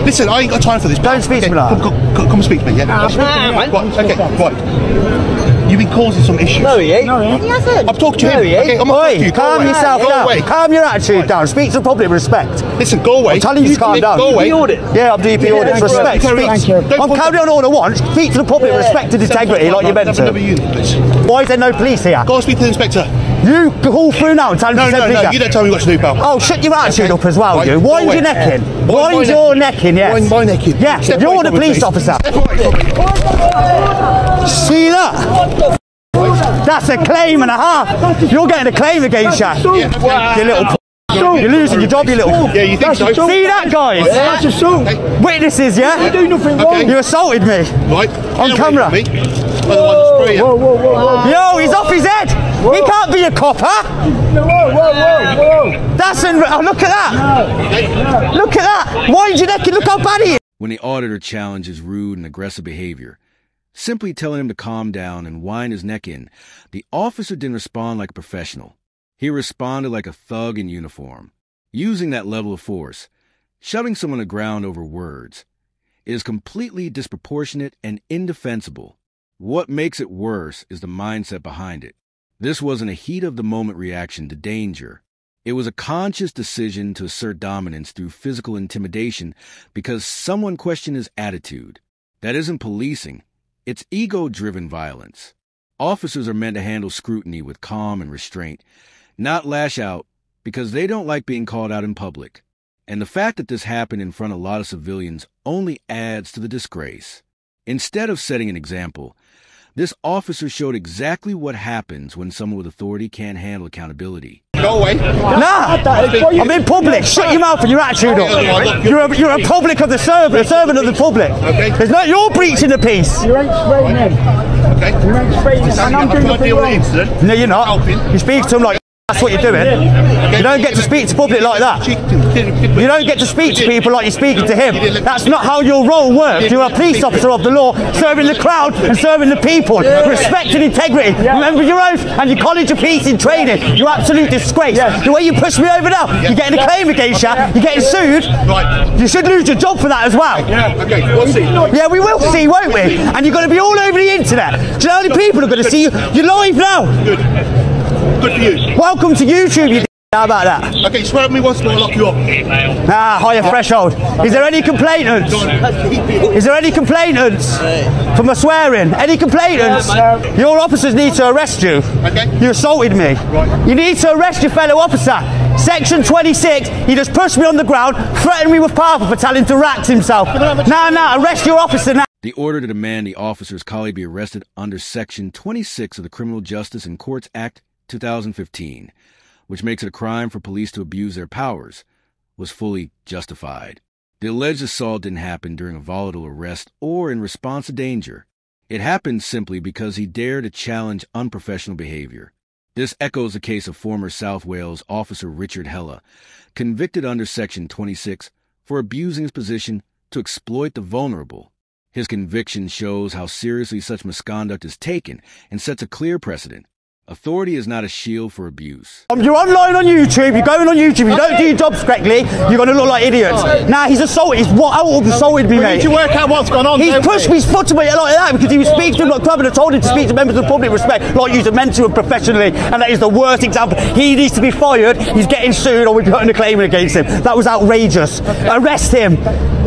Listen, I ain't got time for this. Don't speak to me like that. Come and speak to me, yeah? Right, okay, right. You've been causing some issues. No, he ain't. He hasn't. I've talked to him. Okay, I'm not you. Calm yourself down. Calm your attitude down. Speak to the public with respect. Listen, go away. I'm telling you to calm down. Go away. Yeah, I'm DP audit. Respect. I'm carrying on all I want. Speak to the public with respect and integrity like you're meant to. Why is there no police here? Go and speak to the inspector. You call through now and tell him to send police. No, you don't tell me what to do, pal. Oh, shut your attitude up as well, you. Wind your neck in. Wind your neck in, yes. Wind my neck in. Yeah, you're the police officer. See that? That's a claim and a half. You're getting a claim against you. You little you're losing your job, you little. Yeah, you think so? See that, guys? That's assault. Witnesses, yeah? You do nothing wrong. You assaulted me. Right. On camera. Whoa. Yo, he's off his head. He can't be a copper. Whoa. That's oh, look at that. No. Look at that. Wind your neck and look how bad he is. When the auditor challenges rude and aggressive behavior, simply telling him to calm down and wind his neck in, the officer didn't respond like a professional. He responded like a thug in uniform, using that level of force, shoving someone to the ground over words. It is completely disproportionate and indefensible. What makes it worse is the mindset behind it. This wasn't a heat-of-the-moment reaction to danger. It was a conscious decision to assert dominance through physical intimidation because someone questioned his attitude. That isn't policing. It's ego-driven violence. Officers are meant to handle scrutiny with calm and restraint, not lash out because they don't like being called out in public. And the fact that this happened in front of a lot of civilians only adds to the disgrace. Instead of setting an example, this officer showed exactly what happens when someone with authority can't handle accountability. Go away. Nah, I'm in public. Shut your mouth and your attitude up. You're a public of the servant, a servant of the public. Okay. It's not your breaching the peace. You ain't spraying him. Okay. You ain't spraying him. And I'm doing nothing wrong. No, you're not. You speak to him like that's what you're doing. You don't get to speak to public like that. You don't get to speak to people like you're speaking to him. That's not how your role works. You're a police officer of the law, serving the crowd and serving the people. Respect and integrity. Remember your oath and your college of peace in training. You're absolute disgrace. The way you push me over now, you're getting a claim against you. You're getting sued. You should lose your job for that as well. Okay, we'll see. Yeah, we will see, won't we? And you're going to be all over the internet. Do you know how many people are going to see you? You're live now. Good for you. Welcome to YouTube, you how about that? Okay, swear at me once more, I'll lock you up. Higher threshold. Is there any complainants? Is there any complainants from a swearing? Any complainants? Your officers need to arrest you. Okay. You assaulted me. Right. You need to arrest your fellow officer. Section 26, he just pushed me on the ground, threatened me with powerful for telling him to rax himself. Now, arrest your officer now. The order to demand the officer's colleague be arrested under Section 26 of the Criminal Justice and Courts Act 2015, which makes it a crime for police to abuse their powers, was fully justified. The alleged assault didn't happen during a volatile arrest or in response to danger. It happened simply because he dared to challenge unprofessional behavior. This echoes the case of former South Wales officer Richard Hella, convicted under Section 26 for abusing his position to exploit the vulnerable. His conviction shows how seriously such misconduct is taken and sets a clear precedent. Authority is not a shield for abuse. You're online on YouTube, you're going on YouTube, you don't do your jobs correctly, you're going to look like idiots. Nah, he's assaulted, he's assaulted me, mate. We need to work out what's gone on. He's pushed me, his foot to me like that because he was speaking to him like club and I told him to speak to members of the public respect like you're meant to professionally, and that is the worst example. He needs to be fired, he's getting sued, or we're putting a claim against him. That was outrageous. Arrest him.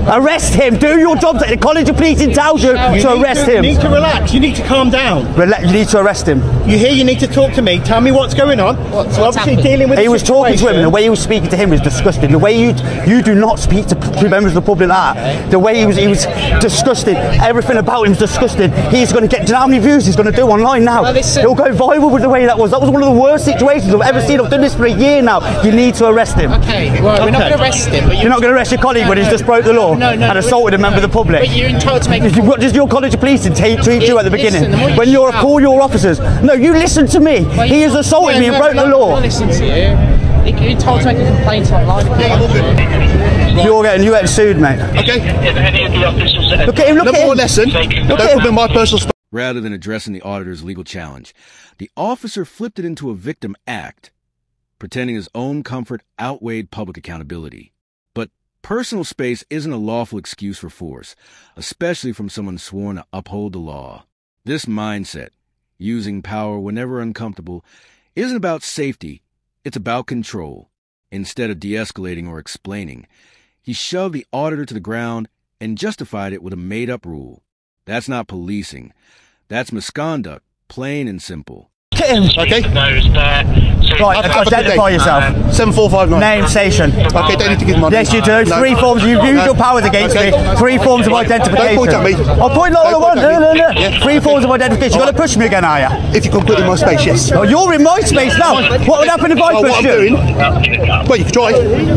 Arrest him. Do your job that the College of Policing tells you to arrest him. You need to relax. You need to calm down. You need to arrest him. You hear? You need to talk to me. Tell me what's going on. What's obviously dealing with. He was talking to him, and the way he was speaking to him was disgusting. The way you do not speak to members of the public like that. The way he was disgusting. Everything about him is disgusting. He's going to get. Do you know how many views he's going to do online now? Well, he'll go viral with the way that was. That was one of the worst situations I've ever seen. I've done this for a year now. You need to arrest him. Okay. Well, we're not going to arrest him. But you're not going to arrest your colleague when he's just broke the law and assaulted a member of the public. But you're entitled to make. What does your College of Policing treat you at the beginning? When you're call your officers. No, you listen to me. He has assaulted me and broke the law. I listen to you. You're entitled to make a complaint online. You're getting sued, mate. Okay. Look at him. Look at him. No more lesson. Don't put me in my personal space. Rather than addressing the auditor's legal challenge, the officer flipped it into a victim act, pretending his own comfort outweighed public accountability. But Personal space isn't a lawful excuse for force, especially from someone sworn to uphold the law. This mindset, using power whenever uncomfortable, isn't about safety, it's about control. Instead of de-escalating or explaining, he shoved the auditor to the ground and justified it with a made-up rule. That's not policing. That's misconduct, plain and simple. Hit him. Okay. Right, identify yourself. 7459. Name, station. Okay, don't need to give money. Yes, you do. No. 3 forms. You've used your powers against me. 3 forms of identification. Don't point at me. I'll point all I want. No. Yeah. 3 forms of identification. You're going to push me again, are you? If you can put in my space, yes. Oh, you're in my space now. What would happen if I What pushed I'm you? doing, well, you can try.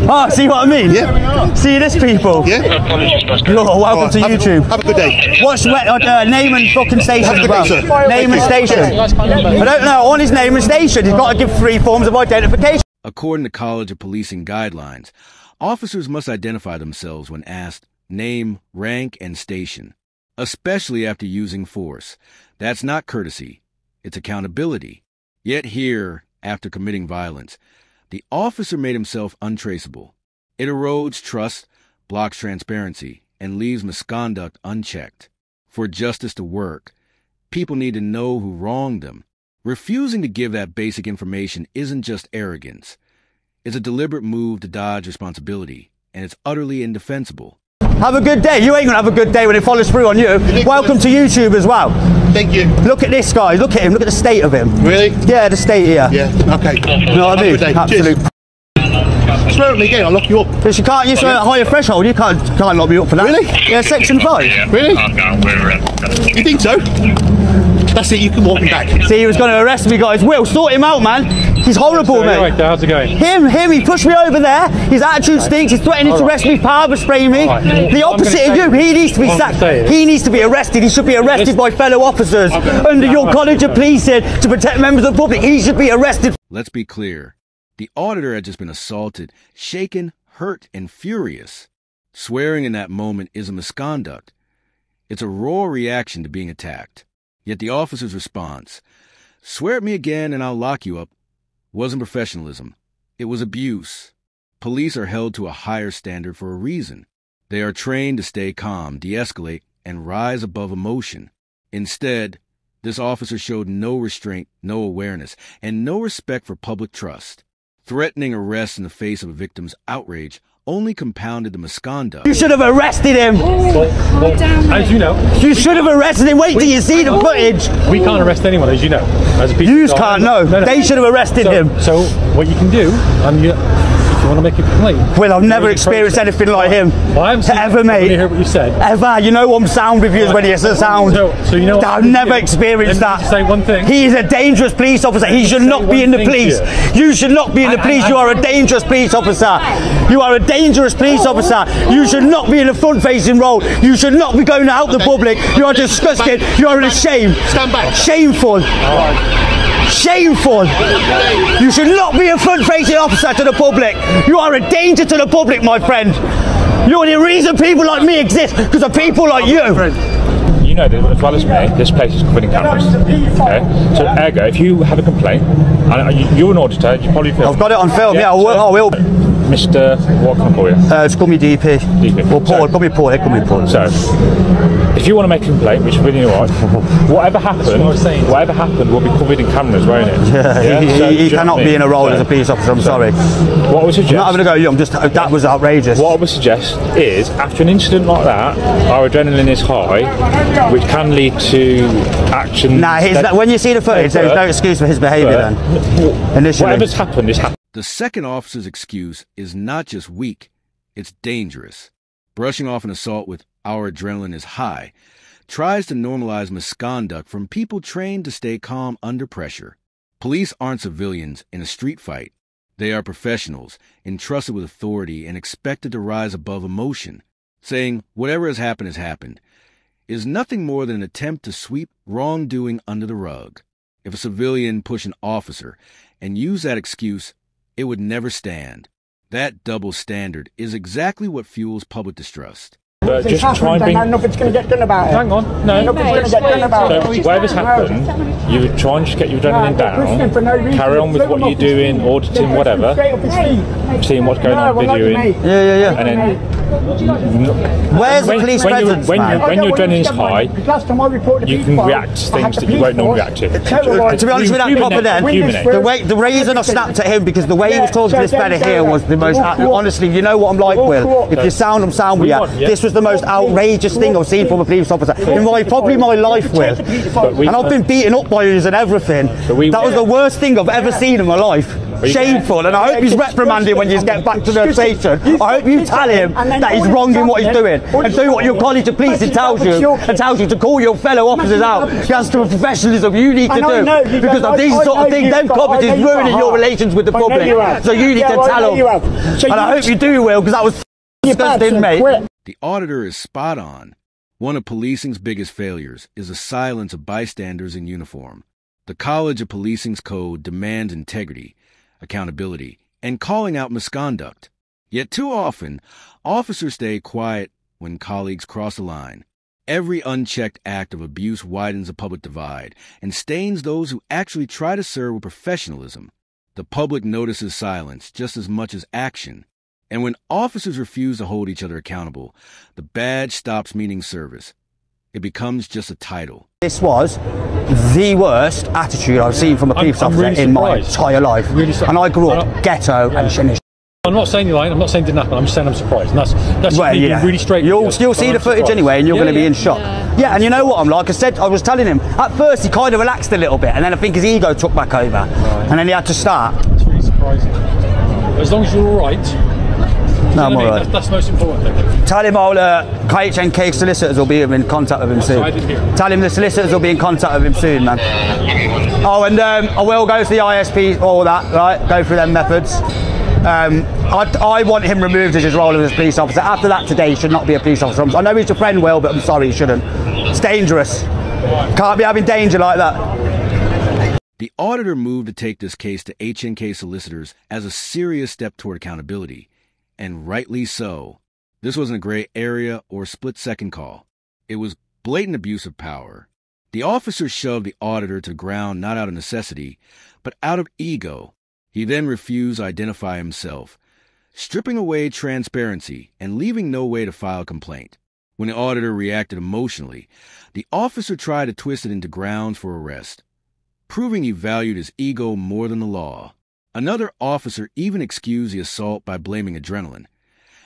Ah, see what I mean? Yeah. See this, people? Yeah. Look, welcome to Have YouTube. have a good day. What's name and fucking station Have a as good well? day, sir. Name and station. I don't know. On his name and station, he's got to give 3 forms of identification. According to College of Policing guidelines, officers must identify themselves when asked name, rank, and station, especially after using force. That's not courtesy. It's accountability. Yet here, after committing violence, the officer made himself untraceable. It erodes trust, blocks transparency, and leaves misconduct unchecked. For justice to work, people need to know who wronged them. Refusing to give that basic information isn't just arrogance. It's a deliberate move to dodge responsibility, and it's utterly indefensible. Have a good day. You ain't going to have a good day when it follows through on you. Welcome to YouTube as well. Thank you. Look at this guy. Look at him. Look at the state of him. Really? Yeah, the state here. Yeah. Okay. You know what I mean? Have a good day. Absolute. Cheers. Swear at me again, I'll lock you up. Because you can't use a higher threshold. You can't lock me up for that. Really? Yeah, section 5. Really? You think so? That's it, you can walk him back. See, he was going to arrest me, guys. Will, sort him out, man. He's horrible, mate. Right there, how's it going? Him, he pushed me over there. His attitude stinks. He's threatening to arrest me, power spray me. The opposite of you. He needs to be sacked. He needs to be arrested. He should be arrested by fellow officers under your College of Policing to protect members of the public. He should be arrested. Let's be clear. The auditor had just been assaulted, shaken, hurt, and furious. Swearing in that moment is a misconduct. It's a raw reaction to being attacked. Yet the officer's response, "Swear at me again and I'll lock you up," wasn't professionalism. It was abuse. Police are held to a higher standard for a reason. They are trained to stay calm, de-escalate, and rise above emotion. Instead, this officer showed no restraint, no awareness, and no respect for public trust. Threatening arrest in the face of a victim's outrage only compounded the misconduct. You should have arrested him. As you know, You should have arrested him. Wait till you see the footage. we can't arrest anyone, as you know. As a You can't know. They should have arrested him. So what you can do, if you want to make a complaint. Well, I've never experienced anything like him. Well, I haven't seen Ever, it. mate. Let me hear what you said. Ever. You know I'm sound reviews when it's a sound. So you know what I've never experienced Let me that. say one thing. He is a dangerous police officer. He should not be in the police. You should not be in the police. You are a dangerous police officer. You are a dangerous police officer. You should not be in a front-facing role. You should not be going out to the public. You are disgusting. You are a shame. Stand back. Shameful. Shameful. You should not be a front-facing officer to the public. You are a danger to the public, my friend. You're the reason people like me exist, because of people like you. You know that as well as me, this place is covered in cameras. Okay? So, ergo, if you have a complaint, and you're an auditor, you probably feel. I've got it on film, yeah, I will. Mr. What can I call you? Just call me DP. DP. Or Paul, call me Paul, call me Paul. So, if you want to make a complaint, which really right, whatever happened will be covered in cameras, won't it? Yeah, So, he cannot be in a role as a police officer, I'm sorry. What I would suggest... I'm not having a go, I'm just, that was outrageous. What I would suggest is, after an incident like that, our adrenaline is high, which can lead to action... Nah, when you see the footage, there's no excuse for his behaviour then. Initially. Whatever's happened is happened. The second officer's excuse is not just weak, it's dangerous. Brushing off an assault with "our adrenaline is high" tries to normalize misconduct from people trained to stay calm under pressure. Police aren't civilians in a street fight. They are professionals, entrusted with authority and expected to rise above emotion. Saying whatever has happened is nothing more than an attempt to sweep wrongdoing under the rug. If a civilian pushed an officer and used that excuse, it would never stand. That double standard is exactly what fuels public distrust. But just try and bring. Nothing's going to get done about it. Hang on, no. Nothing's going to get done about it. So whatever's happened, you would try and just get your adrenaline down, carry on with what you're doing, auditing, whatever, seeing what's going on, videoing. Yeah. And then Where's the police presence, when man? your adrenaline's high, you can react to things that you won't normally react to. To be honest with that proper then, the reason I snapped at him, because the way he was talking to this fella here was the most, honestly, you know what I'm like, Will. If you sound, I'm sound with you. This was the most outrageous thing I've seen from a police officer in probably my life, Will. And I've been beaten up by yous and everything. That was the worst thing I've ever seen in my life. Shameful, and I hope he's reprimanded when you get back to the station. I hope you tell him that he's wrong in what he's doing, and do what your college of policing tells you, and tells you to call your fellow officers out. That's the professionalism you need to do, because of these sort of things. Them comments is ruining your relations with the public, so you need to tell them. And I hope you do, Will, because that was disgusting, mate. The auditor is spot on. One of policing's biggest failures is the silence of bystanders in uniform. The College of Policing's code demands integrity, accountability, and calling out misconduct. Yet too often, officers stay quiet when colleagues cross the line. Every unchecked act of abuse widens the public divide and stains those who actually try to serve with professionalism. The public notices silence just as much as action. And when officers refuse to hold each other accountable, the badge stops meaning service. It becomes just a title. This was the worst attitude I've seen from a police officer really in my entire life. And I grew up ghetto and shit. I'm not saying you're lying, I'm not saying it didn't happen, I'm just saying I'm surprised. And that's well, being really straight. You'll still see the footage anyway, and you're going to be in shock. Yeah, and you know what I'm like? I was telling him, at first he kind of relaxed a little bit, and then I think his ego took back over. And then he had to start. It's really surprising. As long as you're alright. No, I'm alright. That's the most important thing. Tell him all KHNK solicitors will be in contact with him soon. Tell him the solicitors will be in contact with him soon, man. Oh, and I will go to the ISP, all that, right? Go through them methods. I want him removed as his role as a police officer. After that today, he should not be a police officer. I know he's your friend, Will, but I'm sorry, he shouldn't. It's dangerous. Can't be having danger like that. The auditor moved to take this case to HNK solicitors as a serious step toward accountability. And rightly so. This wasn't a gray area or split-second call. It was blatant abuse of power. The officer shoved the auditor to the ground not out of necessity, but out of ego. He then refused to identify himself, stripping away transparency and leaving no way to file a complaint. When the auditor reacted emotionally, the officer tried to twist it into grounds for arrest, proving he valued his ego more than the law. Another officer even excused the assault by blaming adrenaline,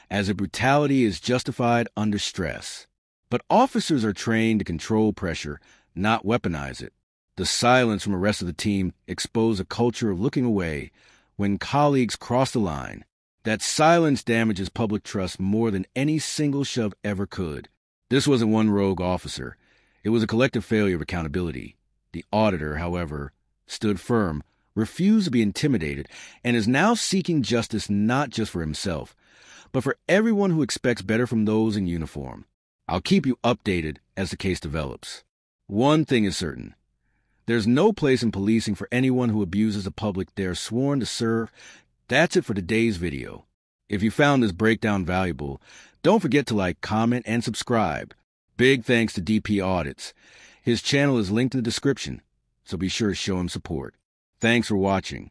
as if brutality is justified under stress. But officers are trained to control pressure, not weaponize it. The silence from the rest of the team exposed a culture of looking away when colleagues cross the line. That silence damages public trust more than any single shove ever could. This wasn't one rogue officer. It was a collective failure of accountability. The auditor, however, stood firm, refused to be intimidated, and is now seeking justice not just for himself, but for everyone who expects better from those in uniform. I'll keep you updated as the case develops. One thing is certain. There's no place in policing for anyone who abuses the public they are sworn to serve. That's it for today's video. If you found this breakdown valuable, don't forget to like, comment, and subscribe. Big thanks to DP Audits. His channel is linked in the description, so be sure to show him support. Thanks for watching.